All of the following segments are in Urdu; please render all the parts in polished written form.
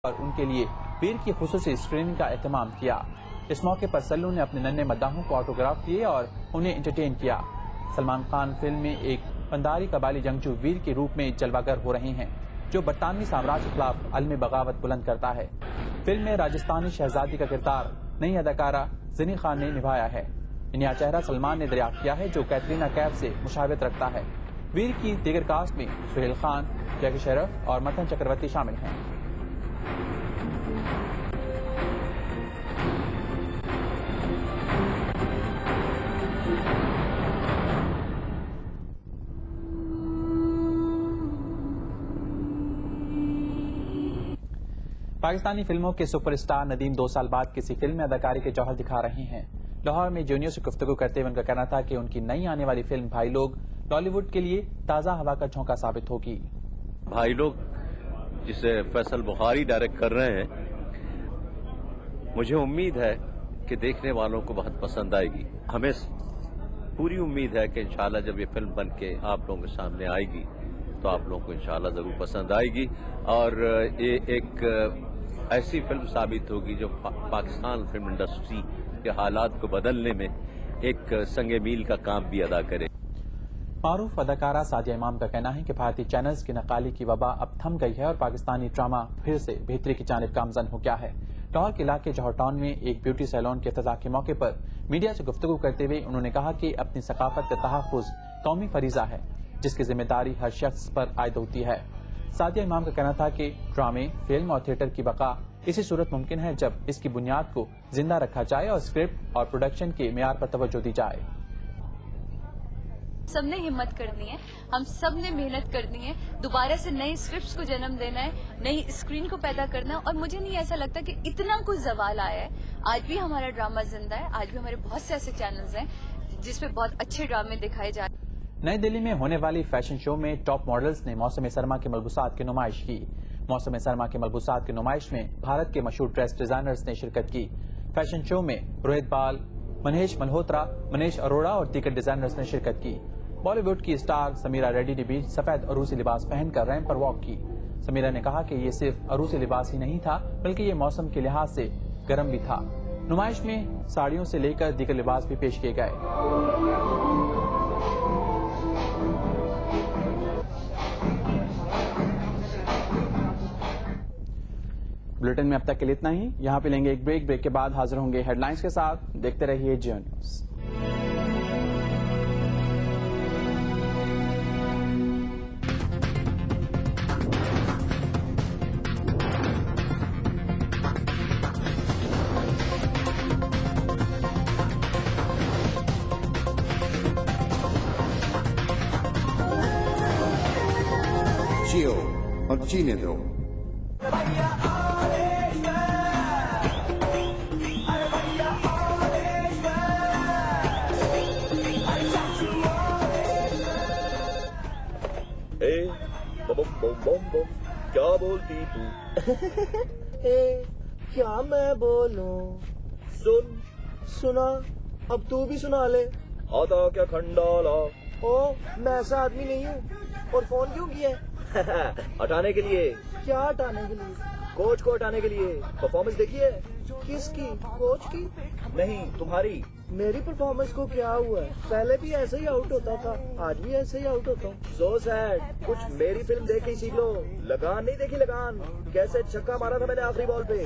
اور ان کے لیے ویر کی خصوصی اسکریننگ کا اہتمام کیا۔ اس موقع پر سلو نے اپنے ننھے مداحوں کو آٹوگراف دیے اور انہیں انٹرٹین کیا۔ سلمان خان فلم میں ایک پنداری قبائلی جنگجو ویر کے روپ میں جلوہ گر ہو رہے ہیں جو برطانوی سامراج کے خلاف علم بغاوت بلند کرتا ہے۔ فلم میں راجستھانی شہزادی کا کردار نئی اداکارہ زنی خان نے نبھایا ہے۔ نیا چہرہ سلمان نے دریافت کیا ہے جو کیٹرینہ کیف سے مشابہت رکھتا ہے۔ ویر کی دیگر کاسٹ میں سہیل خان، جیکی شیروف اور متھن چکرورتی شامل ہیں۔ پاکستانی فلموں کے سپر اسٹار ندیم 2 سال بعد کسی فلم میں اداکاری کے جوہر دکھا رہے ہیں۔ لاہور میں جونیئر سے گفتگو کرتے ہوئے ان کا کہنا تھا کہ ان کی نئی آنے والی فلم بھائی لوگ ٹالی ووڈ کے لیے تازہ ہوا کا جھونکا ثابت ہوگی۔ بھائی لوگ جسے فیصل بخاری ڈائریکٹ کر رہے ہیں، مجھے امید ہے کہ دیکھنے والوں کو بہت پسند آئے گی۔ ہمیں پوری امید ہے کہ انشاءاللہ جب یہ فلم بن کے آپ لوگوں کے سامنے آئے گی تو آپ لوگوں کو انشاءاللہ ضرور پسند آئے گی، اور یہ ایک ایسی فلم ثابت ہوگی جو پاکستان فلم انڈسٹری کے حالات کو بدلنے میں ایک سنگ میل کا کام بھی ادا کرے۔ معروف اداکارہ سعدیہ امام کا کہنا ہے کہ بھارتی چینلز کی نقالی کی وبا اب تھم گئی ہے اور پاکستانی ڈرامہ پھر سے بہتری کی جانب گامزن ہو گیا ہے۔ لاہور کے علاقے جوہر ٹاؤن میں ایک بیوٹی سیلون کے افتتاح کے موقع پر میڈیا سے گفتگو کرتے ہوئے انہوں نے کہا کہ اپنی ثقافت کا تحفظ قومی فریضہ ہے جس کی ذمہ داری ہر شخص پر عائد ہوتی ہے۔ سعدیہ امام کا کہنا تھا کہ ڈرامے، فلم اور تھیٹر کی بقا اسی صورت ممکن ہے جب اس کی بنیاد کو زندہ رکھا جائے اور اسکرپٹ اور پروڈکشن کے معیار پر توجہ دی جائے۔ سب نے ہمت کرنی ہے، ہم سب نے محنت کرنی ہے، دوبارہ سے نئے اسکرپٹس کو جنم دینا ہے، نئی اسکرین کو پیدا کرنا ہے، اور مجھے نہیں ایسا لگتا کہ اتنا کچھ زوال آیا ہے۔ آج بھی ہمارا ڈرامہ زندہ ہے، آج بھی ہمارے بہت سے ایسے چینلز ہیں جس پہ بہت اچھے ڈرامے دکھائے جاتے ہیں۔ نئی دلی میں ہونے والی فیشن شو میں ٹاپ ماڈلز نے موسم سرما کے ملبوسات کی نمائش کی۔ موسم سرما کے ملبوسات کی نمائش میں بھارت کے مشہور ڈریس ڈیزائنرز نے شرکت کی۔ فیشن شو میں روہت بال، منیش ملہوترا، منیش اروڑا اور دیگر ڈیزائنرز نے شرکت کی۔ بالی ووڈ کی اسٹار سمیرا ریڈی نے بھی سفید عروسی لباس پہن کر ریمپ پر واک کی۔ سمیرا نے کہا کہ یہ صرف عروسی لباس ہی نہیں تھا بلکہ یہ موسم کے لحاظ سے گرم بھی تھا۔ نمائش میں ساڑیوں سے لے کر دیگر لباس بھی پیش کیے گئے۔ بلیٹن میں اب تک کے لیے اتنا ہی۔ یہاں پہ لیں گے ایک بریک کے بعد حاضر ہوں گے ہیڈ لائنز کے ساتھ۔ دیکھتے رہیے جیو نیوز۔ جیو اور جینے دو۔ کیا بولتی تو؟ کیا میں بولوں؟ سنا اب تو بھی سنا لے۔ آتا کیا کھنڈالا؟ میں ایسا آدمی نہیں ہوں۔ اور فون کیوں کیا ہے؟ ہٹانے کے لیے۔ کیا ہٹانے کے لیے؟ کوچ کو ہٹانے کے لیے۔ پرفارمنس دیکھیے۔ کس کی؟ کوچ کی؟ نہیں، تمہاری۔ میری پرفارمنس کو کیا ہوا ہے؟ پہلے بھی ایسے ہی آؤٹ ہوتا تھا، آج بھی ایسے ہی آؤٹ ہوتا ہوں۔ سو سیڈ۔ کچھ میری فلم دیکھ کے سیکھ لو۔ لگان نہیں دیکھی؟ لگان کیسے چھکا مارا تھا میں نے آخری بال پہ۔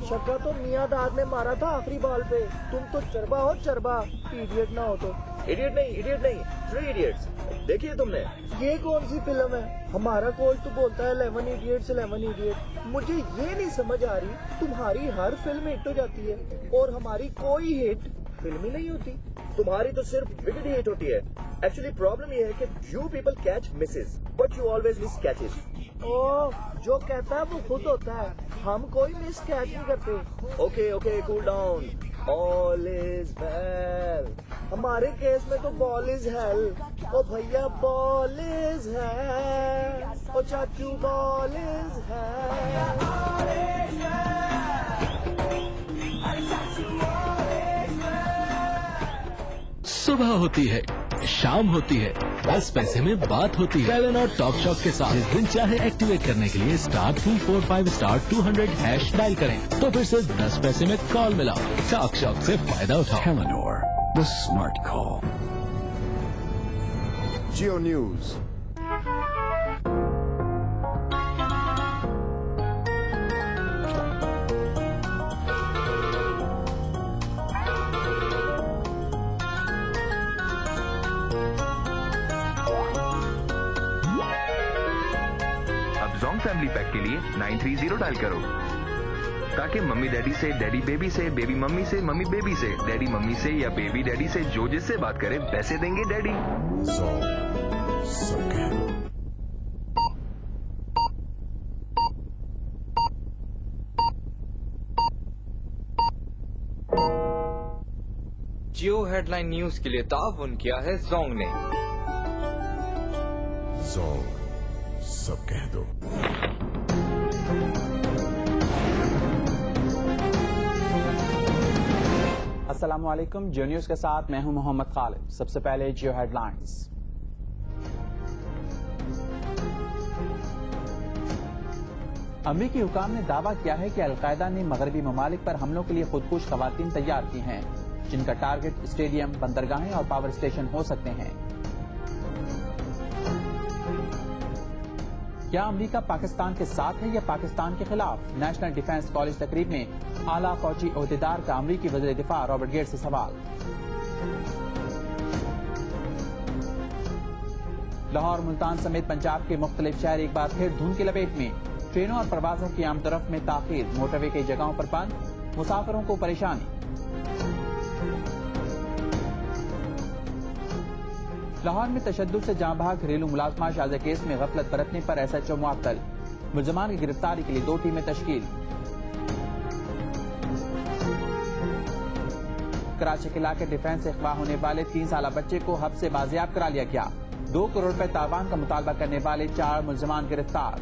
چھکا تو میاں داد نے مارا تھا آخری بال پہ۔ تم تو چربا ہو، چربا، ایڈیٹ نہ ہو تو۔ ایڈیٹ نہیں، 3 ایڈیٹس دیکھیے تم نے؟ یہ کون سی فلم ہے؟ ہمارا کول تو بولتا ہے 11 ایڈیٹس 11 ایڈیٹ۔ مجھے یہ نہیں سمجھ آ رہی، تمہاری ہر فلم ہٹ ہو جاتی ہے اور ہماری کوئی ہٹ فلم ہی نہیں ہوتی۔ تمہاری تو صرف وکٹ ہی ہٹ ہوتی ہے۔ ایکچولی پرابلم یہ ہے کہ you people catch Mrs but you always miss catches. جو کہتا ہے وہ خود ہوتا ہے، ہم کوئی مس کیچ نہیں کرتے۔ Okay cool down. All is well. ہمارے کیس میں تو بال از ہیل۔ او بھیا بال از ہیل، او چاچو بال از ہیل۔ صبح ہوتی ہے، شام ہوتی ہے 10 پیسے میں بات ہوتی ہے ٹیلینور ٹاک شاپ کے ساتھ جس دن چاہے ایکٹیویٹ کرنے کے لیے *345*200# ڈائل کریں تو پھر سے 10 پیسے میں کال ملاؤ. ٹاک شاپ سے فائدہ اٹھاؤ. Telenor, the smart call. Geo News. Zong family pack کے لیے 930 ڈائل کرو تاکہ ممی ڈیڈی سے، ڈیڈی بیبی سے، بیبی ممی سے، ممی بیبی سے، ڈیڈی ممی سے یا بیبی ڈیڈی سے جو جس سے بات کرے پیسے دیں گے daddy. Zong. Subkendo. Geo headline news کے لیے تعاون کیا ہے زونگ نے. Zong. Subkendo. السلام علیکم. جیو نیوز کے ساتھ میں ہوں محمد خالد. سب سے پہلے جیو ہیڈ لائنز. امریکی حکام نے دعویٰ کیا ہے کہ القاعدہ نے مغربی ممالک پر حملوں کے لیے خودکش خواتین تیار کی ہیں جن کا ٹارگٹ اسٹیڈیم، بندرگاہیں اور پاور اسٹیشن ہو سکتے ہیں. کیا امریکہ پاکستان کے ساتھ ہے یا پاکستان کے خلاف؟ نیشنل ڈیفنس کالج تقریب میں اعلیٰ فوجی عہدیدار کا امریکی وزیر دفاع رابرٹ گیٹس سے سوال. لاہور، ملتان سمیت پنجاب کے مختلف شہر ایک بار پھر دھند کی لپیٹ میں. ٹرینوں اور پروازوں کی آمد و رفت میں تاخیر، موٹر وے کی جگہوں پر بند، مسافروں کو پریشانی. لاہور میں تشدد سے جاں بحق گھریلو ملازمہ شازیہ کیس میں غفلت برتنے پر ایس ایچ او معطل. ملزمان کی گرفتاری کے لیے 2 ٹیمیں تشکیل. کراچی کے علاقے ڈیفنس سے اغوا ہونے والے 3 سالہ بچے کو حبس سے بازیاب کرا لیا گیا. 2 کروڑ روپے تاوان کا مطالبہ کرنے والے 4 ملزمان گرفتار.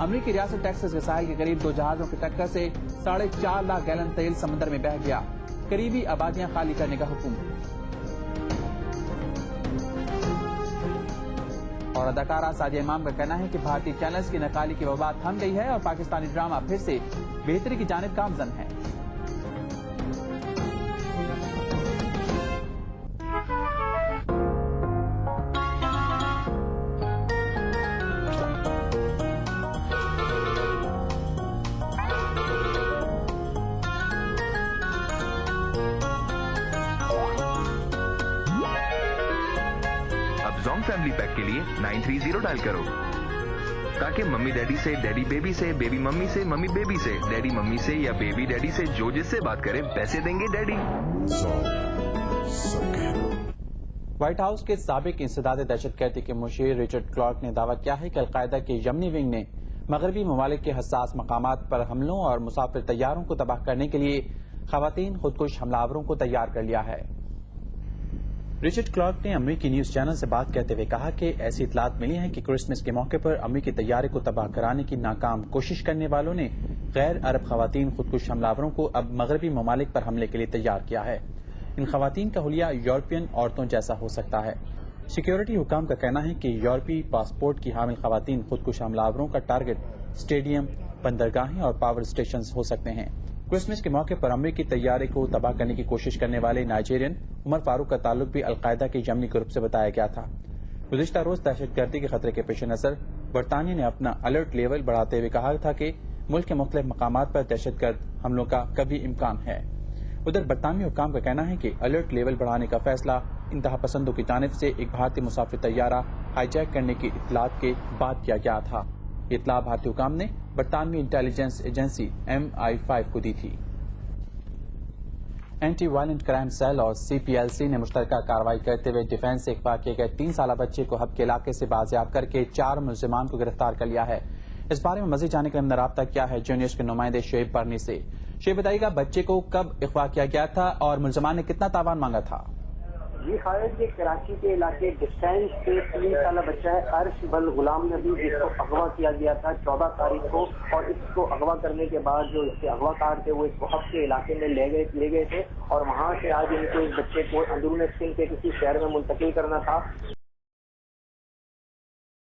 امریکی ریاست ٹیکساس کے ساحل کے قریب 2 جہازوں کی ٹکر سے 4.5 لاکھ گیلن تیل سمندر میں بہہ گیا. قریبی آبادیاں خالی کرنے کا حکم. اور اداکارہ سعدیہ امام کا کہنا ہے کہ بھارتی چینلز کی نقالی کی وبا تھم گئی ہے اور پاکستانی ڈرامہ پھر سے بہتری کی جانب گامزن ہے. زونگ فیملی پیک کے لیے 930 ڈائل کرو تاکہ ممی ڈیڈی سے، ڈیڈی بیبی سے، بیبی ممی سے، ممی بیبی سے، ڈیڈی ممی سے یا بیبی ڈیڈی سے جو جس سے بات کرے پیسے دیں گے daddy. Zong. Subkendo. White house کے سابق انسداد دہشت گردی کے مشیر رچرڈ کلارک نے دعویٰ کیا ہے کہ القاعدہ کے یمنی ونگ نے مغربی ممالک کے حساس مقامات پر حملوں اور مسافر طیاروں کو تباہ کرنے کے لیے خواتین خودکش حملہ آوروں کو تیار کر لیا ہے. رچرڈ کلارک نے امریکی نیوز چینل سے بات کرتے ہوئے کہا کہ ایسی اطلاعات ملی ہیں کہ کرسمس کے موقع پر امریکی طیارے کو تباہ کرانے کی ناکام کوشش کرنے والوں نے غیر عرب خواتین خودکش حملہ آوروں کو اب مغربی ممالک پر حملے کے لیے تیار کیا ہے. ان خواتین کا حلیہ یورپین عورتوں جیسا ہو سکتا ہے. سیکیورٹی حکام کا کہنا ہے کہ یورپی پاسپورٹ کی حامل خواتین خودکش حملہ آوروں کا ٹارگٹ اسٹیڈیم، بندرگاہیں اور پاور اسٹیشنز ہو سکتے ہیں. کرسمس کے موقع پر امریکی طیارے کو تباہ کرنے کی کوشش کرنے والے نائجیرین عمر فاروق کا تعلق بھی القاعدہ کے یمنی گروپ سے بتایا گیا تھا. گزشتہ روز دہشت گردی کے خطرے کے پیش نظر برطانیہ نے اپنا الرٹ لیول بڑھاتے ہوئے کہا تھا کہ ملک کے مختلف مقامات پر دہشت گرد حملوں کا کبھی امکان ہے. ادھر برطانوی حکام کا کہنا ہے کہ الرٹ لیول بڑھانے کا فیصلہ انتہا پسندوں کی جانب سے ایک بھارتی مسافر طیارہ ہائی جیک کرنے کی اطلاعات کے بعد کیا گیا تھا. یہ اطلاع بھارتی حکام نے برطانوی انٹیلیجنس ایجنسی MI5 کو دی تھی. اینٹی وائلنٹ کرائم سیل اور CPLC نے مشترکہ کارروائی کرتے ہوئے ڈیفنس سے اغوا کیے گئے 3 سالہ بچے کو حب کے علاقے سے بازیاب کر کے 4 ملزمان کو گرفتار کر لیا ہے. اس بارے میں مزید جاننے کے لیے ہم نے رابطہ کیا ہے جیو نیوز کے نمائندے شعیب برنی سے. شعیب بتائیے گا بچے کو کب اغوا کیا گیا تھا اور ملزمان نے کتنا تاوان مانگا تھا؟ جی خالد، یہ کراچی کے علاقے ڈسٹینس سے 3 سالہ بچہ ہے عرش بل غلام نبی، جس کو اغوا کیا گیا تھا 14 تاریخ کو، اور اس کو اغوا کرنے کے بعد جو اس کے اغوا کار تھے وہ اس کو حب کے علاقے میں لے گئے تھے، اور وہاں سے آج ان کو اس بچے کو اندرون سندھ کے کسی شہر میں منتقل کرنا تھا۔